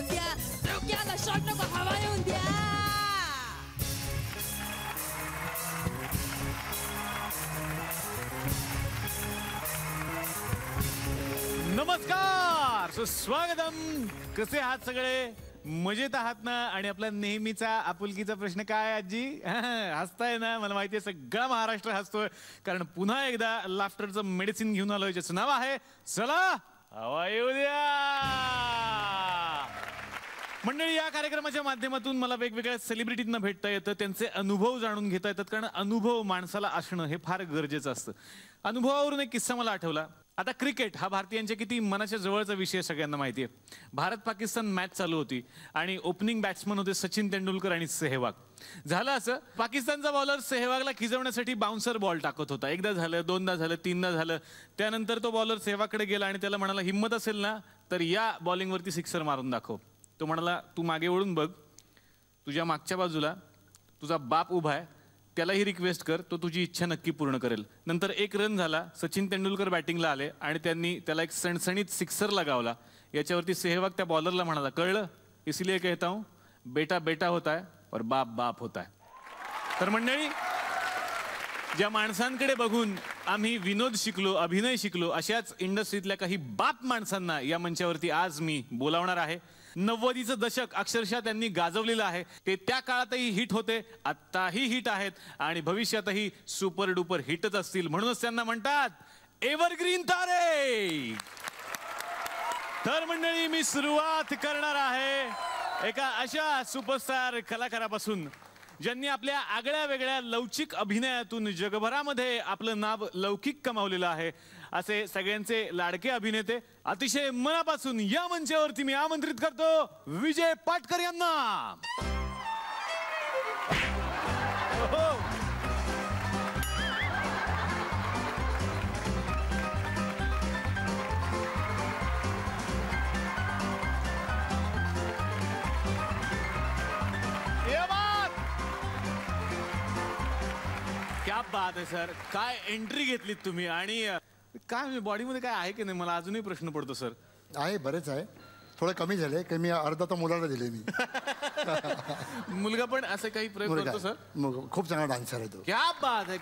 येऊन द्या, डोक्याला शॉट नको हवा येऊन द्या. नमस्कार, सुस्वागतम. कसे आहात सगळे? मजेत आहात ना? आणि आपला नेहमीचा आपुलकीचा प्रश्न काय आजी? हसताय ना? मला माहिती आहे सगळा महाराष्ट्र हसतोय, कारण पुन्हा एकदा लाफ्टरचं मेडिसिन घेऊन आलोय, ज्याचं नाव आहे चला हवा येऊ द्या. मंडळी, या कार्यक्रमाच्या माध्यमातून मला वेगवेगळ्या सेलिब्रिटींना भेटता येतं, त्यांचे अनुभव जाणून घेता येतात, कारण अनुभव माणसाला असणं हे फार गरजेचं असतं. अनुभवावरून एक किस्सा मला आठवला. आता क्रिकेट हा भारतीयांच्या किती मनाच्या जवळचा विषय सगळ्यांना माहिती आहे. भारत पाकिस्तान मॅच चालू होती आणि ओपनिंग बॅट्समन होते सचिन तेंडुलकर आणि सेहवाग. झालं असं, पाकिस्तानचा बॉलर सेहवागला खिजवण्यासाठी बाउन्सर बॉल टाकत होता. एकदा झालं, दोनदा झालं, तीनदा झालं. त्यानंतर तो बॉलर सेहवागकडे गेला आणि त्याला म्हणाला, हिम्मत असेल ना तर या बॉलिंगवरती सिक्सर मारून दाखव. तो म्हणाला, तू मागे वळून बघ, तुझ्या मागच्या बाजूला तुझा बाप उभा आहे, त्यालाही रिक्वेस्ट कर, तो तुझी इच्छा नक्की पूर्ण करेल. नंतर 1 रन झाला. सचिन तेंडुलकर बॅटिंगला आले आणि त्यांनी त्याला एक सणसणीत सिक्सर लगावला. याच्यावरती सेहवाग त्या बॉलरला म्हणाला, कळलं, इसलिए कहता हूं बेटा बेटा होता है और बाप बाप होता है. तर मंडळी, ज्या माणसांकडे बघून आम्ही विनोद शिकलो, अभिनय शिकलो, अशाच इंडस्ट्रीतल्या काही बाप माणसांना या मंचावरती आज मी बोलावणार आहे. 90चं दशक अक्षरशः त्यांनी गाजवलेलं आहे. ते त्या काळातही हिट होते, आत्ताही हिट आहेत आणि भविष्यातही सुपर डुपर हिटच असतील. म्हणूनच त्यांना म्हणतात एव्हरग्रीन तारे. तर मंडळी, मी सुरुवात करणार आहे एका अशा सुपरस्टार कलाकारापासून, ज्यांनी आपल्या आगळ्या वेगळ्या लवचिक अभिनयातून जगभरामध्ये आपलं नाव लौकिक कमावलेलं आहे. असे सगळ्यांचे लाडके अभिनेते अतिशय मनापासून या मंचावरती मी आमंत्रित करतो विजय पाटकर यांना. क्या बात आहे सर, काय एंट्री घेतलीत तुम्ही. आणि काय बॉडीमध्ये काय आहे की नाही, मला अजूनही प्रश्न पडतो सर. आहे, बरेच आहे. थोडं कमी झाले की मी अर्धा तर मुलाला दिले. मी मुलगा पण असे काही प्रयोग करतो सर? खूप चांगला डान्सर आहे तो. क्या बात आहे.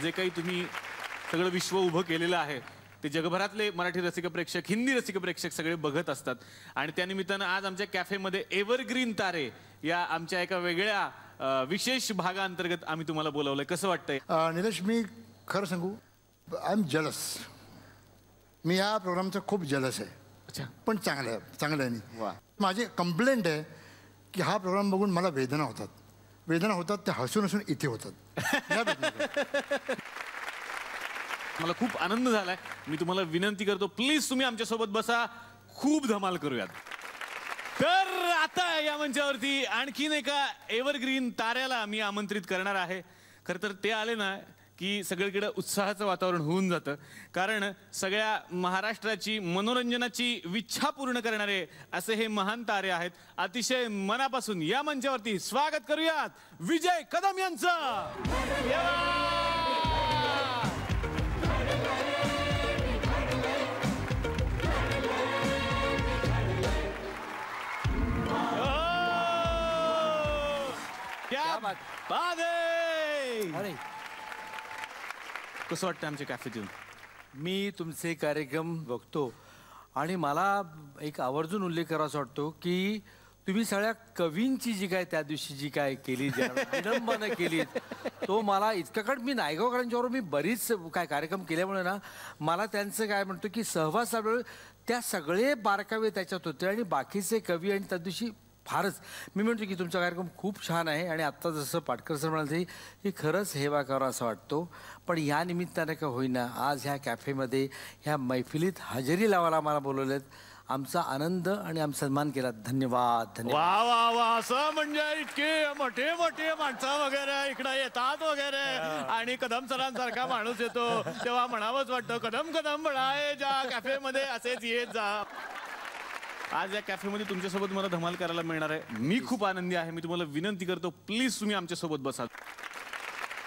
जे काही तुम्ही सगळं विश्व उभं केलेलं आहे ते जगभरातले मराठी रसिक प्रेक्षक, हिंदी रसिक प्रेक्षक सगळे बघत असतात. आणि त्यानिमित्तानं आज आमच्या कॅफेमध्ये एव्हरग्रीन तारे या आमच्या एका वेगळ्या विशेष भागाअंतर्गत आम्ही तुम्हाला बोलावलंय. कसं वाटतंय? निलेश, मी खरं सांगू, आय एम जेलस. मी या प्रोग्रामचं खूप जेलस आहे. अच्छा. पण चांगलं आहे, चांगलं आहे. माझी कंप्लेंट आहे की हा प्रोग्राम बघून मला वेदना होतात त्या हसून हसून इथे होतात. मला खूप आनंद झालाय. मी तुम्हाला विनंती करतो, प्लीज तुम्ही आमच्यासोबत बसा, खूप धमाल करूयात. तर आता या मंचावरती आणखीन एका एव्हरग्रीन ताऱ्याला मी आमंत्रित करणार आहे. खरं तर ते आले ना की सगळीकडे उत्साहाचं वातावरण होऊन जातं, कारण सगळ्या महाराष्ट्राची मनोरंजनाची विच्छा पूर्ण करणारे असे हे महान तारे आहेत. अतिशय मनापासून या मंचावरती स्वागत करूयात विजय कदम यांचं. क्या बात आहे. कसं वाटतं आमच्या कॅफेत येऊन? मी तुमचे कार्यक्रम बघतो आणि मला एक आवर्जून उल्लेख करावासा वाटतो की तुम्ही सगळ्या कवींची जी काय त्या दिवशी जी काय केली, विडंबनं केली, तो मला इतकं, कारण मी नायगावकरांच्याबरोबर मी बरीच काय कार्यक्रम केल्यामुळे ना मला त्यांचं काय म्हणतो की सहवास साधल्यामुळे त्या सगळे बारकावे त्याच्यात होते आणि बाकीचे कवी. आणि त्या दिवशी फारच मी म्हणतो की तुमचा कार्यक्रम खूप छान आहे. आणि आत्ता जसं पाटकर सर म्हणाले की खरंच हेवा करावा असं वाटतो. पण या निमित्तानं का होईना आज ह्या कॅफेमध्ये ह्या मैफिलीत हजेरी लावायला मला बोलवलेत. आमचा आनंद आणि आमचा सन्मान केला. धन्यवाद. धन्यवाद. वा वा वा. असं म्हणजे इतके मोठे मोठे माणसं वगैरे इकडे येतात वगैरे आणि कदम सरांसारखा माणूस येतो तेव्हा म्हणावंच वाटतं, कदम कदम म्हणाय ज्या कॅफेमध्ये असेच येत जा. आज या कॅफेमध्ये तुमच्यासोबत मला धमाल करायला मिळणार आहे. मी खूप आनंदी आहे. मी तुम्हाला विनंती करतो, प्लीज तुम्ही आमच्यासोबत बसाल.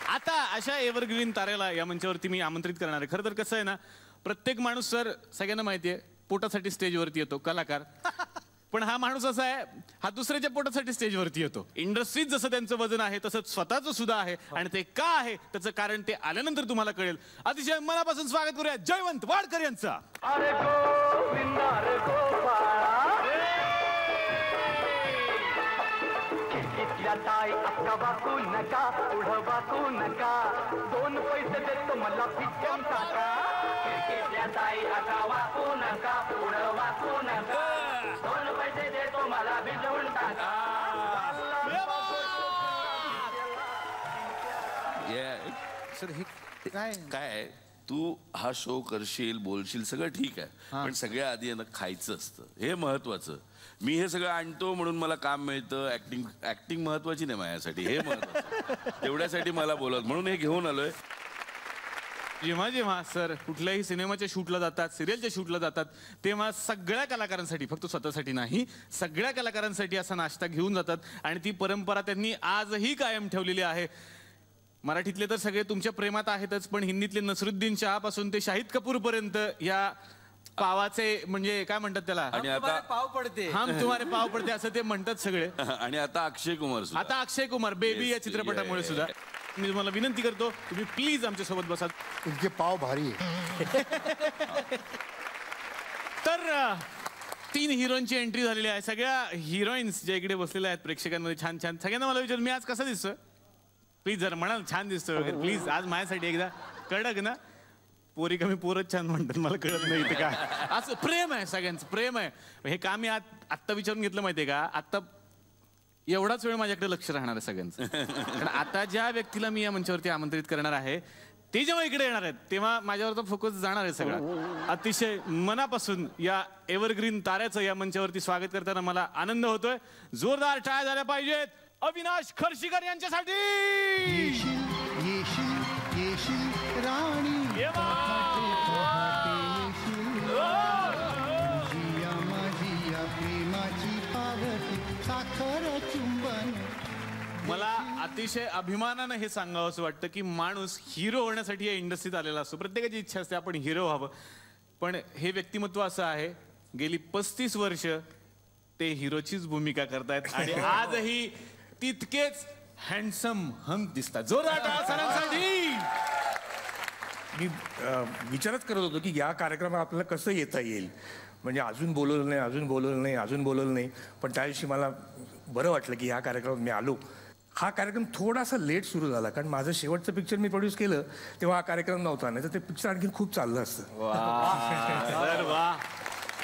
आता अशा एव्हरग्रीन तारेला या मंचावरती मी आमंत्रित करणार आहे. खरं तर कसं आहे ना, प्रत्येक माणूस सर सगळ्यांना माहिती आहे पोटासाठी स्टेजवरती येतो, कलाकार. पण हा माणूस असा आहे, हा दुसऱ्याच्या पोटासाठी स्टेजवरती येतो. इंडस्ट्रीत जसं त्यांचं वजन आहे तसंच स्वतःचं सुद्धा आहे, आणि ते का आहे त्याचं कारण ते आल्यानंतर तुम्हाला कळेल. अतिशय मनापासून स्वागत करूया जयवंत वाडकर यांचं. अरे गोविंद अरे खिडकीतल्या ताई अक्का वाकू नका, पुढं वाकू नका, 2 पैसे देतो मला पिचम टाका. खिडकीतल्या ताई अक्का वाकू नका, पुढं वाकू नका, 2 पैसे देतो मला भिजवून टाका. सर हे काय तू हा शो करशील बोलशील सगळं ठीक आहे, पण सगळ्या आधी ना खायचं असतं, हे महत्वाचं. मी हे सगळं आणतो म्हणून मला काम मिळतं. ऍक्टिंग महत्वाची नाही माझ्यासाठी, हे महत्वाचं. तेवढ्यासाठी मला बोलत म्हणून हे घेऊन आलोय. जेव्हा जेव्हा सर कुठल्याही सिनेमाच्या शूटला जातात, सिरियलच्या शूटला जातात, तेव्हा सगळ्या कलाकारांसाठी, फक्त स्वतःसाठी नाही, सगळ्या कलाकारांसाठी असा नाश्ता घेऊन जातात. आणि ती परंपरा त्यांनी आजही कायम ठेवलेली आहे. मराठीतले तर सगळे तुमच्या प्रेमात आहेतच, पण हिंदीतले नसरुद्दीन शहा पासून ते शाहिद कपूर पर्यंत या पावाचे म्हणजे काय म्हणतात त्याला, आणि आता पाव पडते, हम तुम्हारे पाव पडते असं ते म्हणतात सगळे. आणि आता अक्षय कुमार सुद्धा. आता अक्षय कुमार बेबी या चित्रपटामुळे सुद्धा. मी तुम्हाला विनंती करतो, तुम्ही प्लीज आमच्या सोबत बसा. इनके पाव भारी आहे. तर 3 हिरोईनची एंट्री झालेली आहे. सगळ्या हिरोईन्स ज्या इकडे बसलेल्या आहेत प्रेक्षकांमध्ये छान छान, सगळ्यांना मला विचार, मी आज कसा दिसतोय प्लीज जरा म्हणाल, छान दिसतोय वगैरे प्लीज. आज माझ्यासाठी एकदा कडक ना, पोरी कमी पोरच छान म्हणतात, मला कळत नाही इथे काय. असं प्रेम आहे, सगळ्यांचं प्रेम आहे. हे काम मी आत्ता विचारून घेतलं माहितीये का, आत्ता एवढाच वेळ माझ्याकडे लक्ष राहणार आहे सगळ्यांचं. कारण आता ज्या व्यक्तीला मी या मंचावरती आमंत्रित करणार आहे ते जेव्हा इकडे येणार आहेत तेव्हा माझ्यावर फोकस जाणार आहे सगळा. अतिशय मनापासून या एव्हरग्रीन ताऱ्याचं या मंचावरती स्वागत करताना मला आनंद होतोय. जोरदार टाळ्या झाल्या पाहिजेत अविनाश खर्शीकर यांच्यासाठी. मला अतिशय अभिमानानं हे सांगावं असं वाटतं की माणूस हिरो होण्यासाठी या इंडस्ट्रीत आलेला असतो. प्रत्येकाची इच्छा असते आपण हिरो व्हावं, पण हे व्यक्तिमत्व असं आहे, गेली 35 वर्ष ते हिरोचीच भूमिका करतायत आणि आजही तितकेच हँडसम हंक दिसतात. जोरदार टाळ्या सरांसाठी. मी विचारच करत होतो की या कार्यक्रमात आपल्याला कसं येता येईल, म्हणजे अजून बोलवलं नाही. पण त्या दिवशी मला बरं वाटलं की या कार्यक्रमात मी आलो. हा कार्यक्रम थोडासा लेट सुरू झाला, कारण माझं शेवटचं पिक्चर मी प्रोड्यूस केलं तेव्हा हा कार्यक्रम नव्हता, नाही तर ते पिक्चर आणखी खूप चाललं असतं.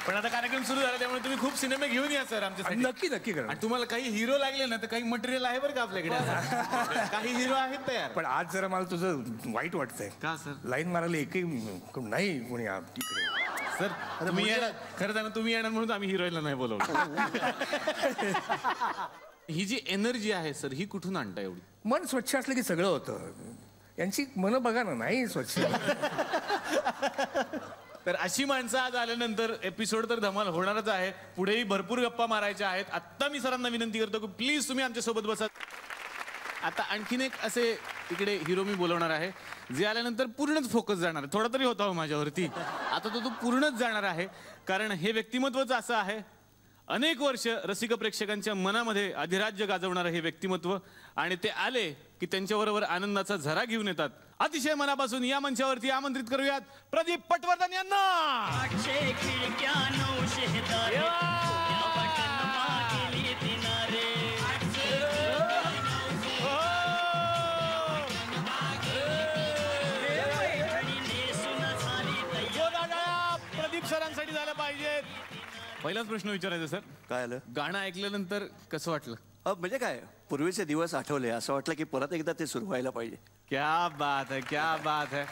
पण आता कार्यक्रम सुरू झाला त्यामुळे तुम्ही खूप सिनेमे घेऊन या सर आमच्यासाठी. नक्की करा. आणि तुम्हाला काही हिरो लागले ना तर काही मटेरियल आहे बरं का आपल्याकडे. काही हिरो आहेत तयार. पण आज जरा मला तुझं वाईट वाटतंय. का सर? लाईन मारायला एकही नाही कोणी तिकडे. सर तुम्ही येणार, खरं सांगा तुम्ही येणार म्हणून आम्ही हिरोईनला नाही बोलवलं. ही जी एनर्जी आहे सर ही कुठून आणता एवढी? मन स्वच्छ असलं की सगळं होतं. यांची मन बघा ना, नाही स्वच्छ. तर अशी माणसं आज आल्यानंतर एपिसोड तर धमाल होणारच आहे. पुढेही भरपूर गप्पा मारायच्या आहेत. आत्ता मी सरांना विनंती करतो की प्लीज तुम्ही आमच्या सोबत बसा. आता आणखीन एक असे इकडे हिरो मी बोलवणार आहे जे आल्यानंतर पूर्णच फोकस जाणार आहे. थोडा तरी होता हो माझ्यावरती, आता तो पूर्णच जाणार आहे. कारण हे व्यक्तिमत्वच असं आहे, अनेक वर्ष रसिक प्रेक्षकांच्या मनामध्ये अधिराज्य गाजवणारं हे व्यक्तिमत्व. आणि ते आले की त्यांच्याबरोबर आनंदाचा झरा घेऊन येतात. अतिशय मनापासून या मंचावरती आमंत्रित करूयात प्रदीप पटवर्धन यांना. प्रदीप सरांसाठी झालं पाहिजे. पहिलाच प्रश्न विचारायचा सर, काय आलं? गाणं ऐकल्यानंतर कसं वाटलं? म्हणजे काय, पूर्वीचे दिवस आठवले, असं वाटलं की परत एकदा ते सुरू व्हायला पाहिजे. क्या बात है, क्या बात है.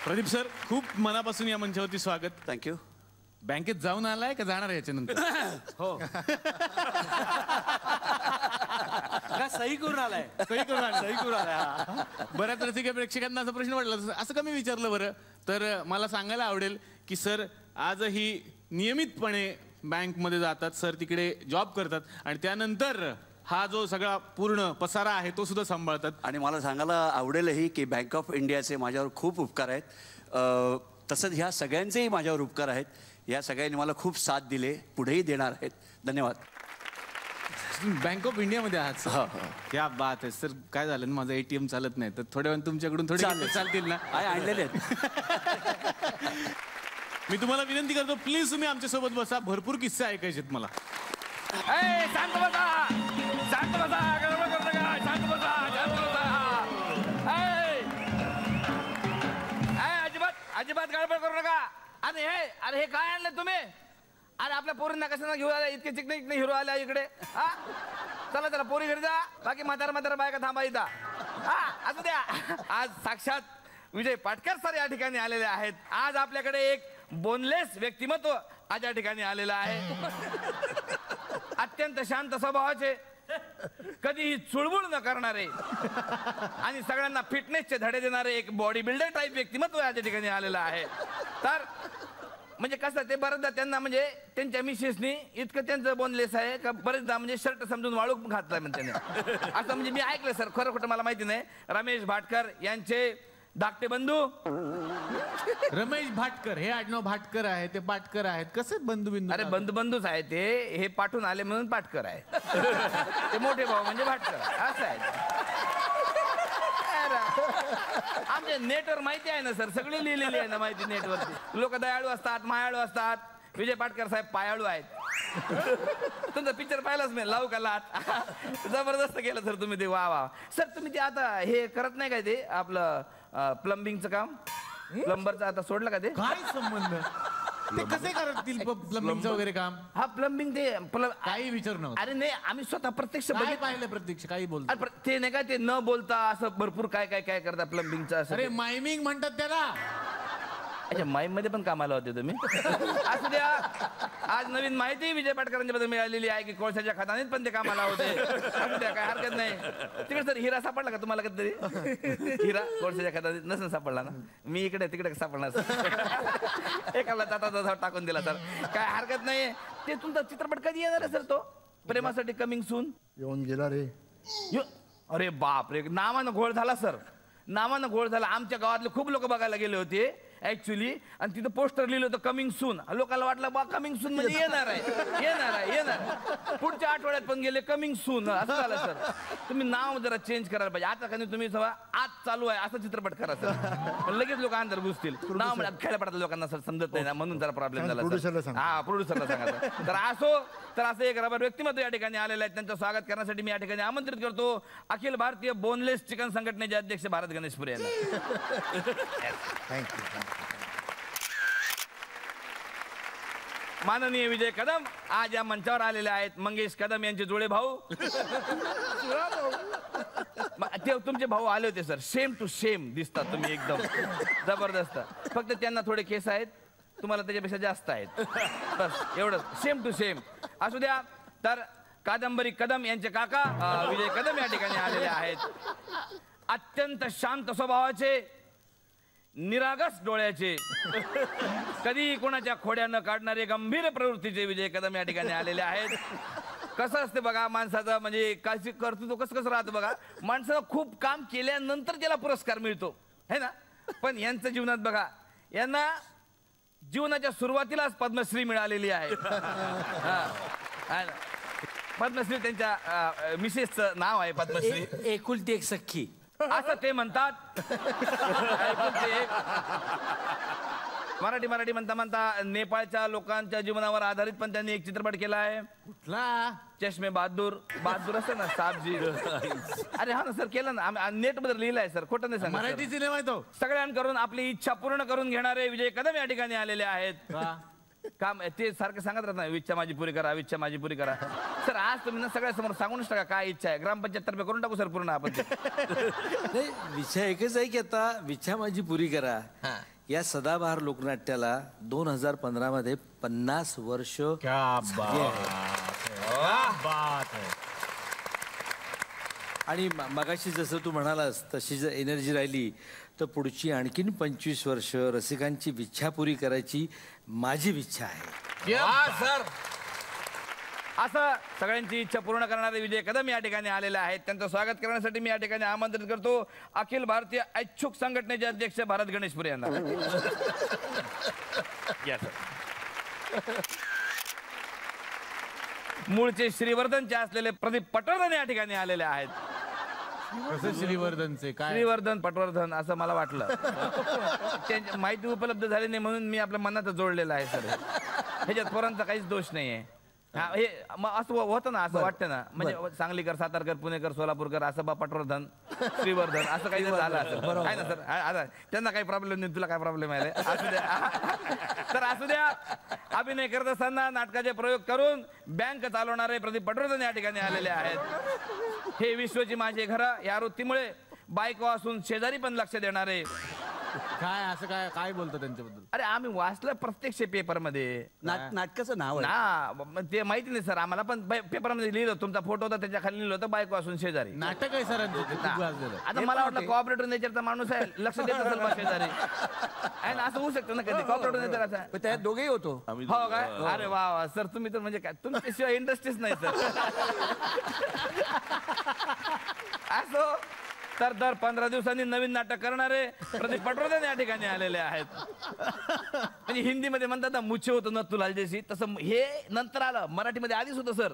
प्रदीप सर खूप मनापासून या मंचावरती स्वागत. थँक्यू. बँकेत जाऊन आलाय का जाणार आहे याच्यानंतर? हो. सही करून आलाय. सही करून आलाय. बऱ्याच रसिक प्रेक्षकांना असा प्रश्न वाटला, असं कमी विचारलं बरं, तर मला सांगायला आवडेल की सर आजही नियमितपणे बँकमध्ये जातात, सर तिकडे जॉब करतात आणि त्यानंतर हा जो सगळा पूर्ण पसारा आहे तो सुद्धा सांभाळतात. आणि मला सांगायला आवडेलही की बँक ऑफ इंडियाचे माझ्यावर खूप उपकार आहेत. तसंच ह्या सगळ्यांचेही माझ्यावर उपकार आहेत या सगळ्यांनी मला खूप साथ दिले, पुढेही देणार आहेत. धन्यवाद. बँक ऑफ इंडियामध्ये आहात हो, सर. हो. क्या बात आहे सर. काय झालं ना, माझं ATM चालत नाही, तर थोड्या वेळ तुमच्याकडून थोडे चालतील ना? आणलेले आहेत. मी तुम्हाला विनंती करतो, प्लीज तुम्ही आमच्यासोबत बसा. भरपूर किस्से ऐकायचे आहेत मला. शांत बसा, शांत बसा, गडबड करू नका, शांत बसा, शांत बसा. अजिबात गडबड करू नका. अरे हे काय आणलं तुम्ही? अरे आपल्या पोरींना कशाला घेऊन आल्या? इतके चिकने हिरो आल्या इकडे. हा चला चला पोरी घरी जा, बाकी म्हातारा बायका थांबा इथं. हा असू द्या. आज साक्षात विजय पाटकर सर या ठिकाणी आलेले आहेत. आज आपल्याकडे एक बोनलेस व्यक्तिमत्व आज या ठिकाणी आलेलं आहे. अत्यंत शांत स्वभावाचे, कधीही चुळबुळ न करणारे आणि सगळ्यांना फिटनेसचे धडे देणारे एक बॉडी बिल्डर टाईप व्यक्तिमत्व या ठिकाणी आलेलं आहे. तर म्हणजे कसं ते बरेचदा त्यांना म्हणजे त्यांच्या मिसेसनी इतकं त्यांचं बोनलेस आहे का बरेचदा म्हणजे शर्ट समजून वाळू घातलाय म्हणते असं. म्हणजे मी ऐकलं सर, खरं खोटं मला माहिती नाही. रमेश भाटकर यांचे धाकटे बंधू. रमेश भाटकर हे आडनाव भाटकर आहे, ते पाटकर आहेत. कसे बंधू बिंदू? अरे बंधूच आहे ते. हे पाठवून आले म्हणून पाटकर आहे. ते मोठे भाऊ म्हणजे भाटकर असं आहे. आमच्या नेटवर माहिती आहे ना सर, सगळी लिहिलेली आहे ना माहिती नेटवरती. लोक दयाळू असतात, मायाळू असतात. विजय पाटकर साहेब पायाळू आहेत. तुमचा पिक्चर पाहिलाच मी, लावू का लाट. जबरदस्त केलं सर तुम्ही ते. वा वा सर. तुम्ही ते आता हे करत नाही काय ते आपलं प्लंबिंगचं काम? प्लंबरचं आता सोडलं का ते? काय संबंध? ते कसे करतील प्लंबिंगचं वगैरे काम? हा प्लंबिंग ते काही विचारू नका. अरे नाही, आम्ही स्वतः प्रत्यक्ष पाहिलं प्रत्यक्ष. काही बोलतो ते नाही का ते न बोलता असं भरपूर काय काय काय करता प्लंबिंगचं असं. अरे मायमिंग म्हणतात त्याला. अच्छा, माईम मध्ये पण कामाला होते तुम्ही? असू द्या. आज नवीन माहिती विजय पाटकरांच्या बद्दल मिळालेली आहे की कोळशाच्या खदानीत पण ते कामाला होते. असू द्या, काय हरकत नाही. तिकडे सर हिरा सापडला का तुम्हाला कधीतरी? हिरा कोळशाच्या खदानीत नसेल सापडला ना? मी इकडे तिकडे सापडणार सर. एकाला जाता टाकून दिला सर. काय हरकत नाही. ते तुमचा चित्रपट कधी येणार आहे सर? तो प्रेमासाठी कमिंग सून येऊन गेला रे. अरे बाप रे, नावानं घोळ झाला सर. नावानं घोळ झाला. आमच्या गावातले खूप लोक बघायला गेले होते ऍक्च्युली, आणि तिथं पोस्टर लिहिलं होतं कमिंग सून. लोकांना वाटलं बा कमिंग सून म्हणजे येणार आहे. पुढच्या आठवड्यात पण गेले कमिंग सून. असं झालं सर. तुम्ही नाव जरा चेंज करायला पाहिजे. आता का तुम्ही आज चालू आहे असं चित्रपट करा सर. लगेच लोक अंदर घुसतील. नाव म्हणजे खेळ्या पडतात लोकांना सर, समजत नाही ना, म्हणून जरा प्रॉब्लेम झाला. हा प्रोड्युसरला सांगा. तर असं एक रबर व्यक्तिमत्व या ठिकाणी आलेलं आहे. त्यांचं स्वागत करण्यासाठी मी या ठिकाणी आमंत्रित करतो अखिल भारतीय बोनलेस चिकन संघटनेचे अध्यक्ष भारत गणेशपुरे यांना. थँक्यू. माननीय विजय कदम आज या मंचावर आलेले आहेत. मंगेश कदम यांचे जुळे भाऊ. ते तुमचे भाऊ आले होते सर. सेम टू सेम दिसतात तुम्ही, एकदम जबरदस्त. फक्त त्यांना थोडे केस आहेत, तुम्हाला त्याच्यापेक्षा जास्त आहेत. बस एवढंच. Same to same. असू द्या. तर कादंबरी कदम यांचे काका विजय कदम या ठिकाणी आलेले आहेत. अत्यंत शांत स्वभावाचे, निरागस डोळ्याचे, कधी कोणाच्या खोड्या न काढणारे गंभीर प्रवृत्तीचे विजय कदम या ठिकाणी आलेले आहेत. कसं असते बघा माणसाचं, म्हणजे काय कर्तृत्व कसं राहतं बघा. माणसानं खूप काम केल्यानंतर त्याला पुरस्कार मिळतो है ना. पण यांचं जीवनात बघा, यांना जीवनाच्या सुरुवातीलाच पद्मश्री मिळालेली आहे. पद्मश्री त्यांच्या मिसेसचं नाव आहे पद्मश्री. एकुलती एक सख्खी असं ते म्हणतात. मराठी म्हणता नेपाळच्या लोकांच्या जीवनावर आधारित पण त्यांनी एक चित्रपट केला आहे. कुठला? चष्मे बहादूर असं ना, साबजी. अरे हा ना सर, केलं ना. नेट मध्ये लिहिलंय सर, खोटं नाही सांगा. मराठी सिनेमा आहे तो. सगळ्यांकडून आपली इच्छा पूर्ण करून घेणारे विजय कदम या ठिकाणी आलेले आहेत. काम ते सारखं सांगत राहत नाही, इच्छा माझी पुरी करा, इच्छा माझी पुरी करा. सर आज तुम्ही ना सगळ्यासमोर सांगूनच टाका काय इच्छा आहे. ग्रामपंचायत तर्फे करून टाकू सर पूर्ण आपण. नाही, विषय एकच आहे की आता इच्छा माझी पुरी करा या सदाबहार लोकनाट्याला 2015 मध्ये 50 वर्ष. आणि मगाशी जसं तू म्हणालास तशी जर एनर्जी राहिली तर पुढची आणखीन 25 वर्ष रसिकांची इच्छा पुरी करायची माझी इच्छा आहे. सर असं सगळ्यांची इच्छा पूर्ण करणारे विजय कदम या ठिकाणी आलेले आहेत. त्यांचं स्वागत करण्यासाठी मी या ठिकाणी आमंत्रित करतो अखिल भारतीय ऐच्छुक संघटनेचे अध्यक्ष भारत गणेशपुरे यांना. मूळचे श्रीवर्धनचे असलेले प्रदीप पटवर्धन या ठिकाणी आलेले आहेत. कसं श्रीवर्धनचे काय? श्रीवर्धन पटवर्धन असं मला वाटलं. त्यांची माहिती उपलब्ध झाली नाही म्हणून मी आपल्या मनात जोडलेलं आहे सर. ह्याच्यात पोरांचा काहीच दोष नाहीये. हे असं होतं ना, असं वाटतं ना, म्हणजे सांगलीकर, सातारकर, पुणेकर, सोलापूरकर असं बा पटवर्धन श्रीवर्धन असं काही झालं असेल आहे ना सर. आता त्यांना काही प्रॉब्लेम नाही, तुला काय प्रॉब्लेम आहे असू द्या. तर असू द्या. अभिनय करत असताना नाटकाचे प्रयोग करून बँक चालवणारे प्रदीप पटवर्धन या ठिकाणी आलेले आहेत. हे विश्वची माझे घर या वृत्तीमुळे बायको असून शेजारी पण लक्ष देणारे. काय असं काय काय बोलतो त्यांच्याबद्दल? अरे आम्ही वाचलं प्रत्यक्ष पेपर मध्ये. नाटकाचं नाव आहे ना ते माहिती नाही सर आम्हाला, पण पेपर मध्ये लिहिलं, तुमचा फोटो होता त्याच्या खाली लिहिलं होतं बायको असून शेजारी. नाटक आहे सर. आता मला वाटलं कॉपरेटर नेचरचा माणूस आहे, लक्ष देत असेल बा शेजारी. आणि असं होऊ शकतं ना कधी कॉपरेटर नेचर असं. त्यात दोघेही होतो. हो काय? अरे वा वा सर, तुम्ही तर म्हणजे काय, तुमच्याशिवाय इंडस्ट्रीच नाही सर. असो तर दर 15 दिवसांनी नवीन नाटक करणारे प्रदीप पटवर्धन या ठिकाणी आलेले आहेत. म्हणजे हिंदीमध्ये म्हणतात ना मुछे होतं नथुलाल जैसी, तसं हे नंतर आलं. मराठीमध्ये आधीच होतं सर.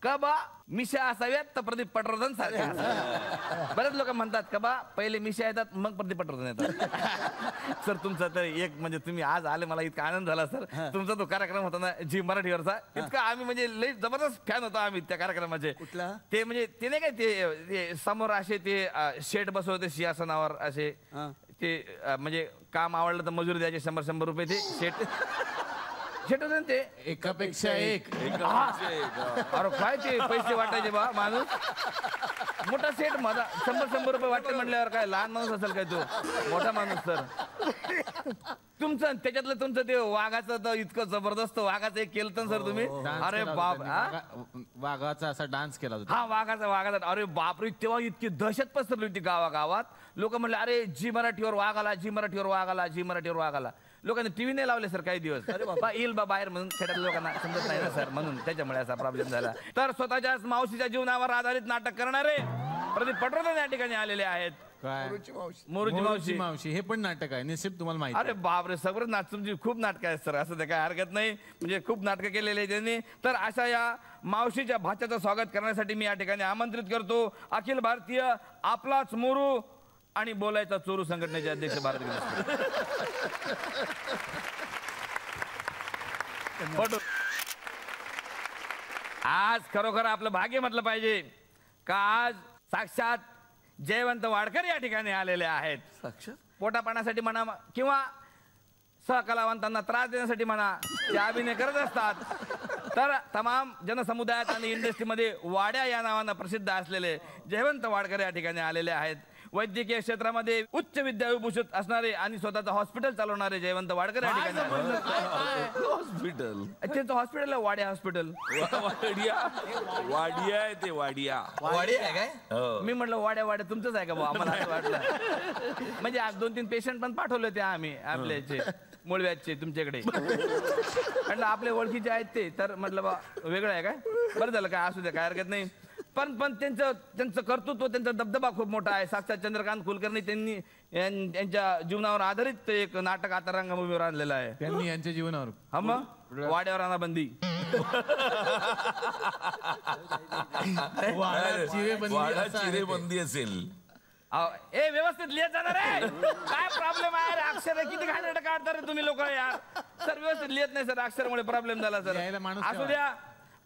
का बा मिशा असाव्यात तर प्रदीप पटवर्धन सारखे. बरेच लोक म्हणतात का बा पहिले मिशा येतात मग प्रदीप पटवर्धन येतात. सर तुमचा तर एक म्हणजे तुम्ही आज आले, मला इतका आनंद झाला सर. तुमचा तो कार्यक्रम होता ना झी मराठीवरचा, इतका आम्ही म्हणजे लई जबरदस्त फॅन होतो आम्ही त्या कार्यक्रमाचे. कुठला? ते म्हणजे ते नाही काय ते समोर असे ते शेट बसवते सिंहासनावर असे, ते म्हणजे काम आवडलं तर मजुरी द्यायचे 100-100 रुपये ते शेट. शेट होते ते एकापेक्षा एक. अरे काय ते पैसे वाटायचे बा माणूस. मोठा सेट माझा 100-100 रुपये वाटते म्हटल्यावर काय लहान माणूस असेल काय तो, मोठा माणूस सर. तुमचं त्याच्यातलं तुमचं ते वाघाचं तर इतकं जबरदस्त वाघाचं एक केलं तर सर तुम्ही. अरे बाप, वाघाचा असा डान्स केला होता. हा वाघाचा. अरे बापरे, तेव्हा इतकी दहशत पसरली होती गावागावात. लोक म्हणले अरे झी मराठीवर वाघ आला, झी मराठीवर वाघ आला, झी मराठीवर वाघ आला. लोकांनी टीव्ही नाही लावले सर काही दिवस. अरे बाबा येईल बा बाहेर म्हणून खेड्यात लोकांना समजत नाही ना सर, म्हणून त्याच्यामुळे असा प्रॉब्लेम झाला. तर स्वतःच्याच मावशीच्या जीवनावर आधारित नाटक करणारे प्रदीप पटवर्धन या ठिकाणी आलेले आहेत. काय? मोरूची मावशी हे पण नाटक आहे निश्चित तुम्हाला माहिती. अरे बापरे, सगळं तुमची खूप नाटकं आहेत सर, असं ते काय हरकत नाही. म्हणजे खूप नाटकं केलेली आहे त्यांनी. तर अशा या मावशीच्या भाच्याचं स्वागत करण्यासाठी मी या ठिकाणी आमंत्रित करतो अखिल भारतीय आपलाच मोरू आणि बोलायचा चोरू संघटनेचे अध्यक्ष भारत आज खरोखर आपलं भाग्य म्हटलं पाहिजे का आज साक्षात जयवंत वाडकर या ठिकाणी आलेले आहेत. साक्षात पोटापाण्यासाठी म्हणा किंवा सहकलावंतांना त्रास देण्यासाठी म्हणा, ते अभिनय करत असतात. तर तमाम जनसमुदायात आणि इंडस्ट्रीमध्ये वाड्या या नावानं प्रसिद्ध असलेले जयवंत वाडकर या ठिकाणी आलेले आहेत. वैद्यकीय क्षेत्रामध्ये उच्च विद्या विभूषित असणारे आणि स्वतःचं हॉस्पिटल चालवणारे जयवंत वाडकर या ठिकाणी. हॉस्पिटल त्यांचं हॉस्पिटल आहे वाड्या हॉस्पिटल. वाडिया आहे ते, वाडिया. मी म्हटलं वाड्या तुमचंच आहे का भाऊ, आम्हाला असं वाटलं. म्हणजे आज 2-3 पेशंट पण पाठवले होते आम्ही आपल्याचे मुळव्याचे तुमच्याकडे. म्हटलं आपले ओळखीचे आहेत ते, तर म्हटलं बा वेगळं आहे काय. बरं झालं काय, असू द्या काय हरकत नाही. पण त्यांचं कर्तृत्व, त्यांचा दबदबा खूप मोठा आहे. साक्षात चंद्रकांत कुलकर्णी त्यांनी यांच्या जीवनावर आधारित एक नाटक आता रंगभूमीवर आणलेलं आहे. त्यांनी यांच्या जीवनावर. हा मग वाड्यावर आणा बंदी. बंदी असेल. ए व्यवस्थित लिहित जाणार आहे. काय प्रॉब्लेम आहे, अक्षर किती घाणेरडं काढता रे तुम्ही लोक यार. सर व्यवस्थित लिहित नाही सर, अक्षरामुळे प्रॉब्लेम झाला सर. असू द्या.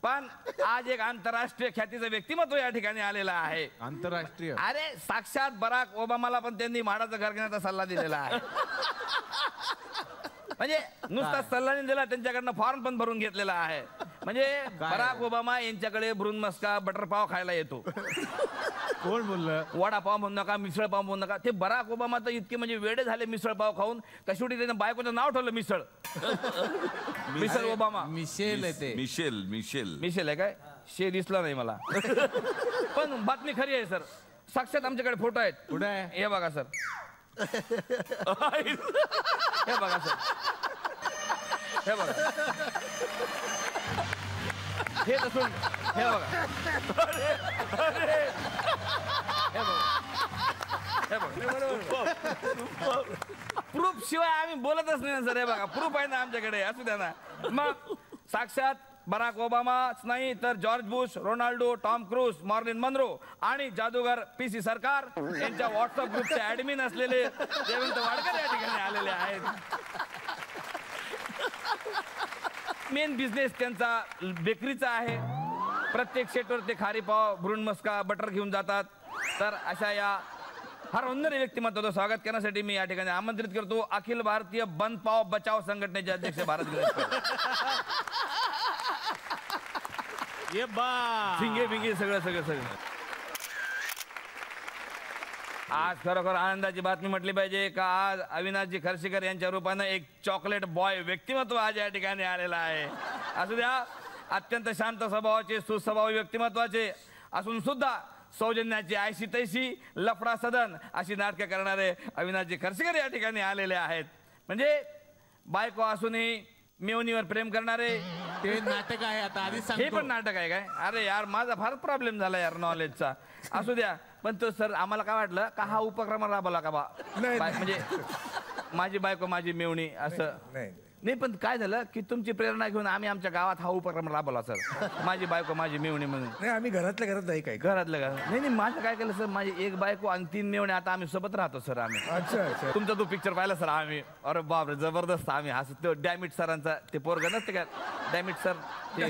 पण आज एक आंतरराष्ट्रीय ख्यातीचं व्यक्तिमत्व या ठिकाणी आलेलं आहे. आंतरराष्ट्रीय? अरे साक्षात बराक ओबामाला पण त्यांनी म्हाडाचं घर घेण्याचा सल्ला दिलेला आहे. म्हणजे नुसता सल्ला नाही दिला, त्यांच्याकडनं फॉर्म पण भरून घेतलेला आहे. म्हणजे बराक ओबामा यांच्याकडे ब्रून मस्का बटर पाव खायला येतो. कोण बोललं? वडापाव म्हणू नका, मिसळ पाव म्हणू नका. ते बराक ओबामा तर इतके म्हणजे वेडे झाले मिसळ पाव खाऊन, कशोटी त्यानं बायकोचं नाव ठेवलं मिसळ. मिसळ ओबामा. मिशेल आहे ते. मिशेल आहे काय, शे दिसला नाही मला. पण बातमी खरी आहे सर. साक्षात आमच्याकडे फोटो आहेत. कुठे आहे? हे बघा सर. हे बघा सर, हे बघा. हे तसून हे बघा, हे बघा. प्रूफ शिवाय आम्ही बोलतच नाही सर. हे बघा प्रूफ आहे ना आमच्याकडे, असू द्या ना. मग साक्षात बराक ओबामाच नाही तर George Bush, Ronaldo, Tom Cruise, Marilyn Monroe आणि जादूगर PC सरकार यांच्या व्हॉट्सअप ग्रुपचे ऍडमिन असलेले देवेंद्र वाडकर या ठिकाणी आलेले आहेत. मेन बिझनेस त्यांचा बेकरीचा आहे. प्रत्येक सेटवर ते खारी पाव, भ्रूण मस्का, बटर घेऊन जातात. तर अशा या फार उन्नरी व्यक्तिमत्वाचं स्वागत करण्यासाठी मी या ठिकाणी आमंत्रित करतो अखिल भारतीय बंद पाव बचाव संघटनेचे अध्यक्ष भारत गणेशकर. ये बा भिंगे भिंगे सगळं. आज खरोखर आनंदाची बातमी म्हटली पाहिजे का आज अविनाशजी खर्शीकर यांच्या रूपानं एक चॉकलेट बॉय व्यक्तिमत्व आज या ठिकाणी आलेला आहे. असू द्या अत्यंत शांत स्वभावाचे, सुस्वभावी व्यक्तिमत्वाचे असून सुद्धा सौजन्याची आयशी तैशी, लफडा सदन अशी नाटकं करणारे अविनाशजी खर्शीकर या ठिकाणी आलेले आहेत. म्हणजे बायको असूनही मेवणीवर प्रेम करणारे. ते नाटक आहे आता आधी हे पण नाटक आहे काय? अरे यार माझा फार प्रॉब्लेम झाला यार नॉलेजचा. असू द्या पण तो सर आम्हाला काय वाटलं का हा उपक्रम राबवला का बा म्हणजे माझी बायको माझी मेवणी असं नाही. पण काय झालं की तुमची प्रेरणा घेऊन आम्ही आमच्या गावात हा उपक्रम राबवला सर. माझी बायको माझी मेवणी म्हणून. नाही आम्ही घरातल्या घरात नाही काय घरातल्या घरात नाही. माझं काय केलं सर, माझी एक बायको आणि 3 मेवणे. आता आम्ही सोबत राहतो सर आम्ही. अच्छा. तुमचा तो पिक्चर पाहिला सर आम्ही. अरे बापरे जबरदस्त आम्ही हसत. तो डॅमिट सरांचा ते पोरग नसते का डॅमिट सर ते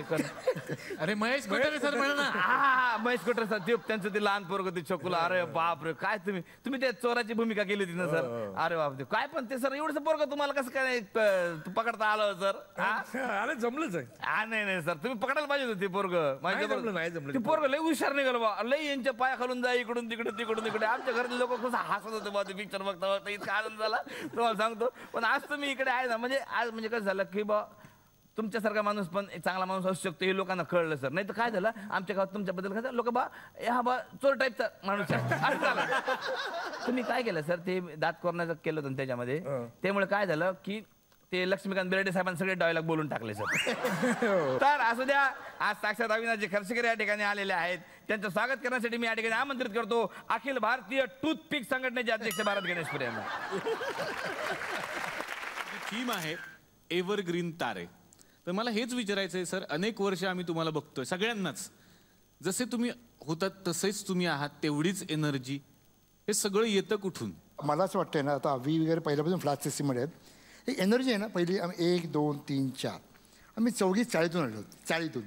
अरे महेश कोठारे सर म्हणा ना. हा महेश कोठारे सर ते त्यांचं ते लहान पोरग ते छोकुला. अरे बापरे काय तुम्ही त्या चोराची भूमिका केली होती ना सर. अरे बापरे काय पण ते सर एवढंच पोरग तुम्हाला कसं काय पकडता आलं सर. अरे जमलंच आहे. नाही सर तुम्ही पकडायला पाहिजे होते ते पोरग. नाही जमलं ते पोरग लय हुशार निघाल बा. लय यांच्या पाया खालून जा इकडून तिकडे. आमच्या घरातले लोक कसं हसत होते बा ते पिक्चर बघता इतका आनंद झाला तुम्हाला सांगतो. पण आज तुम्ही इकडे आहे ना म्हणजे आज म्हणजे कसं झालं की बा तुमच्यासारखा माणूस पण एक चांगला माणूस असू शकतो हे लोकांना कळलं सर. नाही तर काय झालं आमच्या गावात तुमच्याबद्दल काय लोक बा हा बा चोर टाईपचा माणूस आहे. तुम्ही काय केलं सर ते दात कोरण्याचं केलं होतं त्याच्यामध्ये. त्यामुळे काय झालं की ते लक्ष्मीकांत बेर्डे साहेबांनी सगळे डायलॉग बोलून टाकले सर. तर असू द्या आज साक्षात अविनाशजी खर्शीकर या ठिकाणी आलेले आहेत. त्यांचं स्वागत करण्यासाठी मी या ठिकाणी आमंत्रित करतो अखिल भारतीय टूथपिक संघटनेचे अध्यक्ष भारत गणेशपुरे यांना. थीम आहे एव्हरग्रीन तारे. तर मला हेच विचारायचं आहे सर, अनेक वर्ष आम्ही तुम्हाला बघतोय सगळ्यांनाच. जसे तुम्ही होतात तसेच तुम्ही आहात, तेवढीच एनर्जी. हे सगळं येतं कुठून? मला असं वाटतंय ना आता आम्ही वगैरे पहिल्यापासून फ्लॅट सिस्टीममध्ये आहेत. ही एनर्जी आहे ना पहिली आम्ही 1, 2, 3, 4 आम्ही 4 चाळीतून आलो. चाळीतून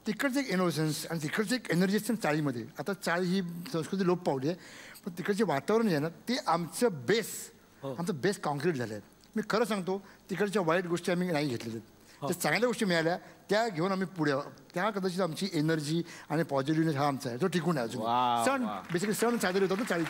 तिकडचं एक इनोव्हेशन्स आणि तिकडचं एक एनर्जी असते चाळीमध्ये. आता चाळी ही संस्कृती लोप पावली आहे पण तिकडचे वातावरण जे आहे ना ते आमचं बेस कॉन्क्रीट झालं आहे. मी खरं सांगतो तिकडच्या वाईट गोष्टी आम्ही नाही घेतलेल्या आहेत. त्या चांगल्या गोष्टी मिळाल्या त्या घेऊन आम्ही पुढे त्या कदाचित आमची एनर्जी आणि पॉझिटिव्हनेस हा आमचा आहे तो टिकून आहे अजून. सण बेसिकली सण साजरे होतात ना चाळीत.